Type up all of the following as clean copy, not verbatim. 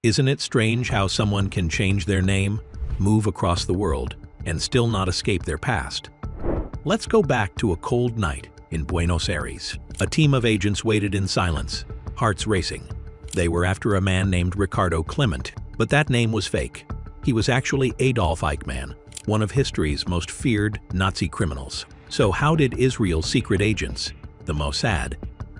Isn't it strange how someone can change their name, move across the world, and still not escape their past? Let's go back to a cold night in Buenos Aires. A team of agents waited in silence, hearts racing. They were after a man named Ricardo Klement, but that name was fake. He was actually Adolf Eichmann, one of history's most feared Nazi criminals. So how did Israel's secret agents, the Mossad,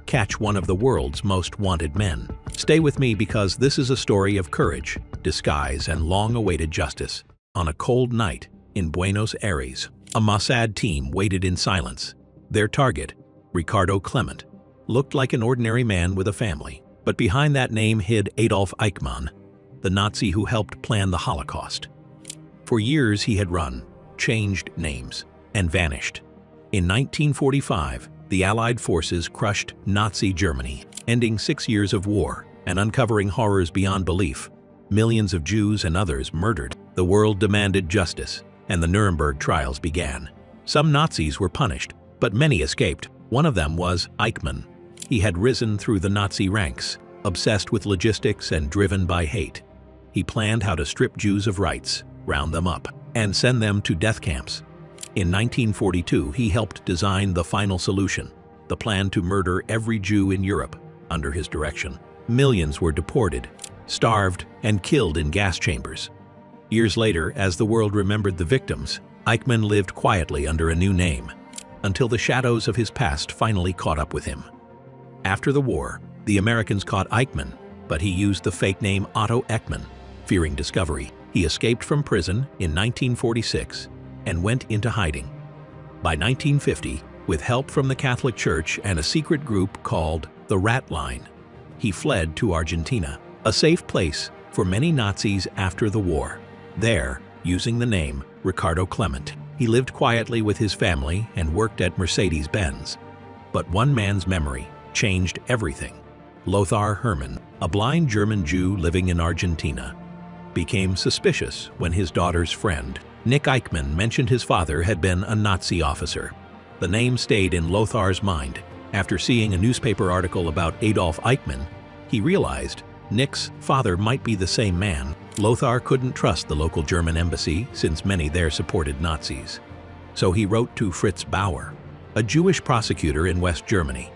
catch one of the world's most wanted men? Stay with me because this is a story of courage, disguise, and long-awaited justice. On a cold night in Buenos Aires, a Mossad team waited in silence. Their target, Ricardo Klement, looked like an ordinary man with a family. But behind that name hid Adolf Eichmann, the Nazi who helped plan the Holocaust. For years he had run, changed names, and vanished. In 1945, the Allied forces crushed Nazi Germany, ending 6 years of war and uncovering horrors beyond belief. Millions of Jews and others murdered. The world demanded justice, and the Nuremberg trials began. Some Nazis were punished, but many escaped. One of them was Eichmann. He had risen through the Nazi ranks, obsessed with logistics and driven by hate. He planned how to strip Jews of rights, round them up, and send them to death camps. In 1942, he helped design the final solution, the plan to murder every Jew in Europe under his direction. Millions were deported, starved, and killed in gas chambers. Years later, as the world remembered the victims, Eichmann lived quietly under a new name, until the shadows of his past finally caught up with him. After the war, the Americans caught Eichmann, but he used the fake name Otto Eckmann. Fearing discovery, he escaped from prison in 1946 and went into hiding. By 1950, with help from the Catholic Church and a secret group called the Rat Line, he fled to Argentina, a safe place for many Nazis after the war. There, using the name Ricardo Klement, he lived quietly with his family and worked at Mercedes-Benz. But one man's memory changed everything. Lothar Hermann, a blind German Jew living in Argentina, became suspicious when his daughter's friend, Nick Eichmann, mentioned his father had been a Nazi officer. The name stayed in Lothar's mind. After seeing a newspaper article about Adolf Eichmann, he realized Nick's father might be the same man. Lothar couldn't trust the local German embassy since many there supported Nazis. So he wrote to Fritz Bauer, a Jewish prosecutor in West Germany.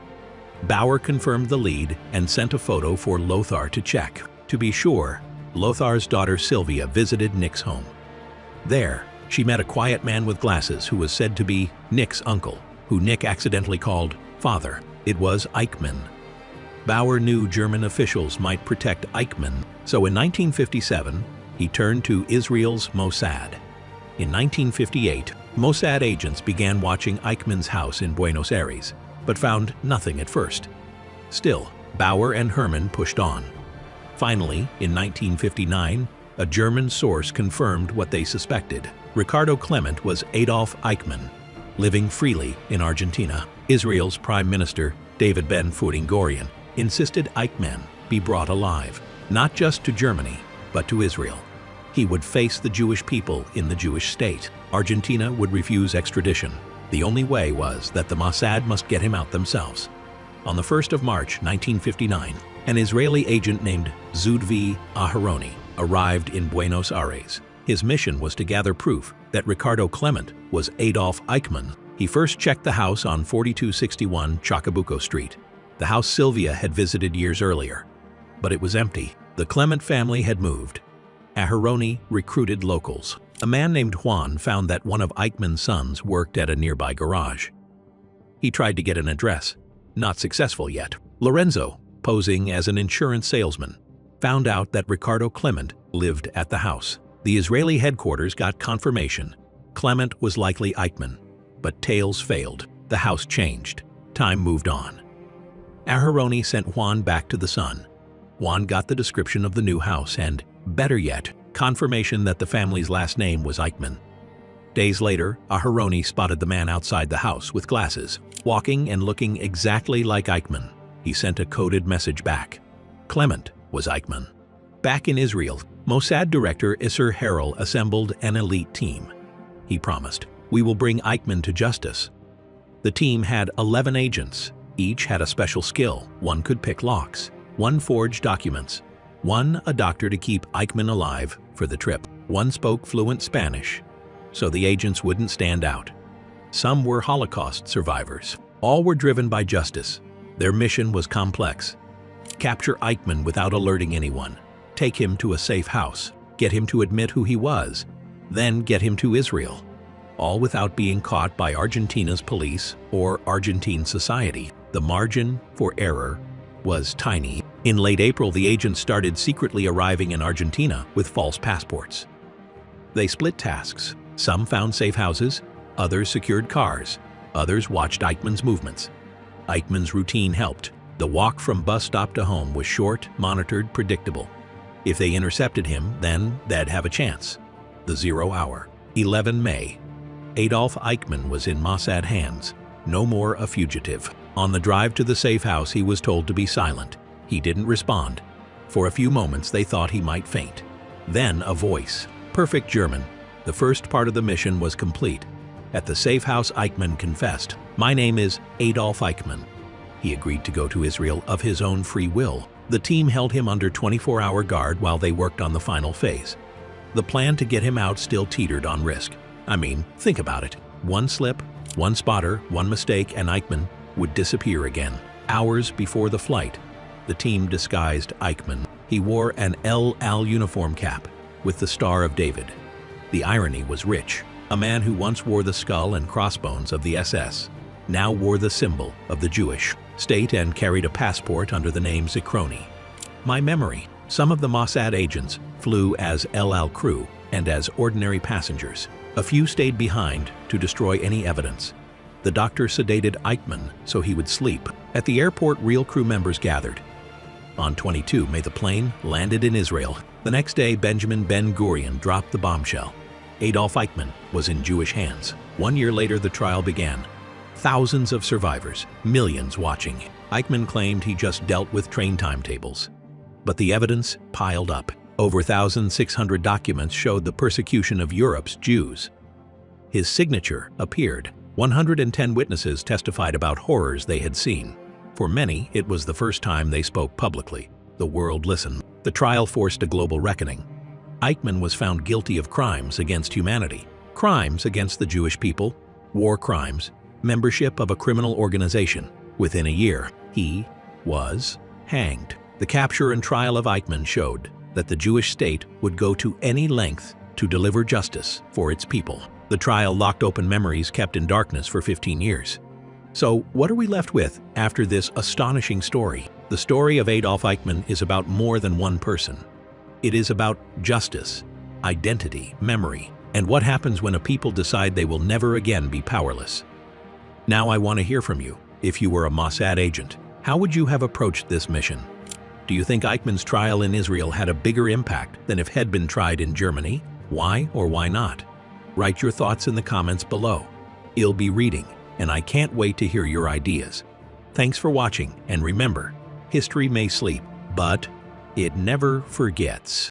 Bauer confirmed the lead and sent a photo for Lothar to check. To be sure, Lothar's daughter Sylvia visited Nick's home. There, she met a quiet man with glasses who was said to be Nick's uncle, who Nick accidentally called father. It was Eichmann. Bauer knew German officials might protect Eichmann, so in 1957, he turned to Israel's Mossad. In 1958, Mossad agents began watching Eichmann's house in Buenos Aires, but found nothing at first. Still, Bauer and Hermann pushed on. Finally, in 1959, a German source confirmed what they suspected. Ricardo Klement was Adolf Eichmann, living freely in Argentina. Israel's Prime Minister, David Ben-Gurion, insisted Eichmann be brought alive, not just to Germany, but to Israel. He would face the Jewish people in the Jewish state. Argentina would refuse extradition. The only way was that the Mossad must get him out themselves. On the 1st of March 1959, an Israeli agent named Zvi Aharoni arrived in Buenos Aires. His mission was to gather proof that Ricardo Klement was Adolf Eichmann. He first checked the house on 4261 Chacabuco Street, the house Sylvia had visited years earlier. But it was empty. The Klement family had moved. Aharoni recruited locals. A man named Juan found that one of Eichmann's sons worked at a nearby garage. He tried to get an address. Not successful yet. Lorenzo, posing as an insurance salesman, found out that Ricardo Klement lived at the house. The Israeli headquarters got confirmation. Klement was likely Eichmann, but tales failed. The house changed. Time moved on. Aharoni sent Juan back to the son. Juan got the description of the new house and, better yet, confirmation that the family's last name was Eichmann. Days later, Aharoni spotted the man outside the house with glasses, walking and looking exactly like Eichmann. He sent a coded message back. Klement was Eichmann. Back in Israel, Mossad director Isser Harel assembled an elite team. He promised, "We will bring Eichmann to justice." The team had 11 agents. Each had a special skill. One could pick locks. One forged documents. One, a doctor to keep Eichmann alive for the trip. One spoke fluent Spanish, so the agents wouldn't stand out. Some were Holocaust survivors. All were driven by justice. Their mission was complex. Capture Eichmann without alerting anyone. Take him to a safe house. Get him to admit who he was. Then get him to Israel. All without being caught by Argentina's police or Argentine society. The margin for error was tiny. In late April, the agents started secretly arriving in Argentina with false passports. They split tasks. Some found safe houses, others secured cars, others watched Eichmann's movements. Eichmann's routine helped. The walk from bus stop to home was short, monitored, predictable. If they intercepted him, then they'd have a chance. The 0 hour. 11 May. Adolf Eichmann was in Mossad hands, no more a fugitive. On the drive to the safe house, he was told to be silent. He didn't respond. For a few moments, they thought he might faint. Then a voice. Perfect German. The first part of the mission was complete. At the safe house, Eichmann confessed, "My name is Adolf Eichmann." He agreed to go to Israel of his own free will. The team held him under 24-hour guard while they worked on the final phase. The plan to get him out still teetered on risk. I mean, think about it. One slip, one spotter, one mistake, and Eichmann would disappear again. Hours before the flight, the team disguised Eichmann. He wore an El Al uniform cap with the Star of David. The irony was rich. A man who once wore the skull and crossbones of the SS now wore the symbol of the Jewish state and carried a passport under the name Secrecy. My memory. Some of the Mossad agents flew as El Al crew and as ordinary passengers. A few stayed behind to destroy any evidence. The doctor sedated Eichmann so he would sleep. At the airport, real crew members gathered. On 22 May, the plane landed in Israel. The next day, Benjamin Ben-Gurion dropped the bombshell. Adolf Eichmann was in Jewish hands. 1 year later, the trial began. Thousands of survivors, millions watching. Eichmann claimed he just dealt with train timetables. But the evidence piled up. Over 1,600 documents showed the persecution of Europe's Jews. His signature appeared. 110 witnesses testified about horrors they had seen. For many, it was the first time they spoke publicly. The world listened. The trial forced a global reckoning. Eichmann was found guilty of crimes against humanity, crimes against the Jewish people, war crimes, membership of a criminal organization. Within a year, he was hanged. The capture and trial of Eichmann showed that the Jewish state would go to any length to deliver justice for its people. The trial locked open memories kept in darkness for 15 years. So what are we left with after this astonishing story? The story of Adolf Eichmann is about more than one person. It is about justice, identity, memory, and what happens when a people decide they will never again be powerless. Now I want to hear from you. If you were a Mossad agent, how would you have approached this mission? Do you think Eichmann's trial in Israel had a bigger impact than if had been tried in Germany? Why or why not? Write your thoughts in the comments below. I'll be reading, and I can't wait to hear your ideas. Thanks for watching, and remember, history may sleep, but it never forgets.